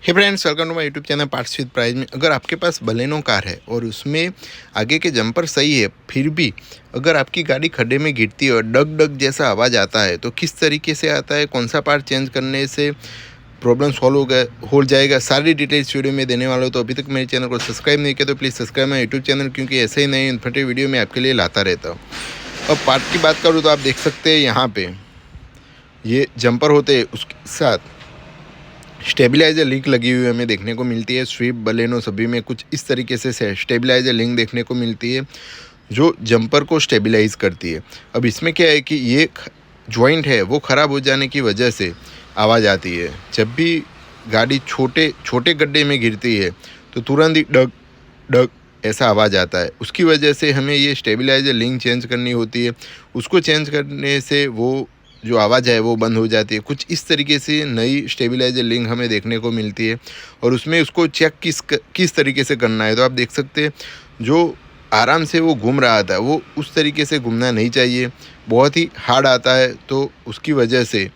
Hey friends, welcome to my YouTube channel parts with price में। अगर आपके पास Baleno car है और उसमें आगे के जंपर सही है, फिर भी अगर आपकी गाड़ी खड्डे में गिरती है और डग डग जैसा आवाज़ आता है, तो किस तरीके से आता है, कौन सा पार्ट चेंज करने से प्रॉब्लम सॉल्व हो जाएगा, सारी डिटेल्स वीडियो में देने वाला हूँ। तो अभी तक मेरे चैनल को सब्सक्राइब नहीं किया तो please subscribe my YouTube channel, क्योंकि ऐसे ही नए इन्फॉर्मेटिव वीडियो मैं आपके लिए लाता रहता हूँ। अब पार्ट की बात करूँ तो आप देख सकते हैं यहाँ पे ये जंपर होते हैं, उसके साथ स्टेबलाइजर लिंक लगी हुई हमें देखने को मिलती है। स्विफ्ट, बलेनो सभी में कुछ इस तरीके से स्टेबलाइजर लिंक देखने को मिलती है जो जंपर को स्टेबलाइज करती है। अब इसमें क्या है कि ये जॉइंट है वो ख़राब हो जाने की वजह से आवाज़ आती है। जब भी गाड़ी छोटे छोटे गड्ढे में गिरती है तो तुरंत ही डग डग ऐसा आवाज़ आता है। उसकी वजह से हमें ये स्टेबलाइजर लिंक चेंज करनी होती है। उसको चेंज करने से वो जो आवाज़ है वो बंद हो जाती है। कुछ इस तरीके से नई स्टेबलाइजर लिंक हमें देखने को मिलती है और उसमें उसको चेक किस तरीके से करना है। तो आप देख सकते हैं जो आराम से वो घूम रहा था वो उस तरीके से घूमना नहीं चाहिए, बहुत ही हार्ड आता है। तो उसकी वजह से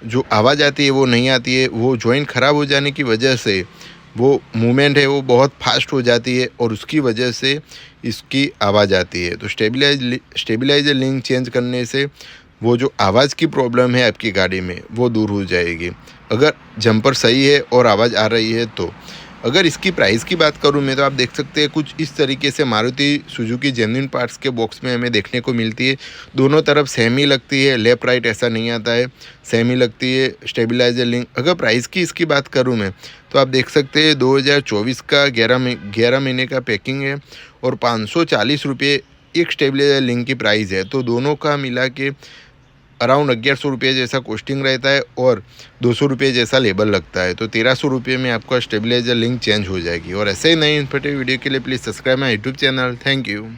जो आवाज़ आती है वो नहीं आती है। वो जॉइंट ख़राब हो जाने की वजह से वो मूवमेंट है वो बहुत फास्ट हो जाती है और उसकी वजह से इसकी आवाज़ आती है। तो स्टेबलाइजर लिंक चेंज करने से वो जो आवाज़ की प्रॉब्लम है आपकी गाड़ी में वो दूर हो जाएगी, अगर जंपर सही है और आवाज़ आ रही है तो। अगर इसकी प्राइस की बात करूं मैं तो आप देख सकते हैं कुछ इस तरीके से मारुति सुजुकी जेन्युइन पार्ट्स के बॉक्स में हमें देखने को मिलती है। दोनों तरफ सेम ही लगती है, लेफ़्ट राइट ऐसा नहीं आता है, सेम ही लगती है स्टेबलाइजर लिंक। अगर प्राइस की इसकी बात करूं मैं तो आप देख सकते हैं 2024 का 11 महीने का पैकिंग है और 540 रुपये एक स्टेबलाइजर लिंक की प्राइस है। तो दोनों का मिला के अराउंड 1100 रुपये जैसा कॉस्टिंग रहता है और 200 रुपये जैसा लेबल लगता है। तो 1300 रुपये में आपका स्टेबलाइजर लिंक चेंज हो जाएगी। और ऐसे ही नई इन्फॉर्मेटिव वीडियो के लिए please subscribe my YouTube channel. Thank you.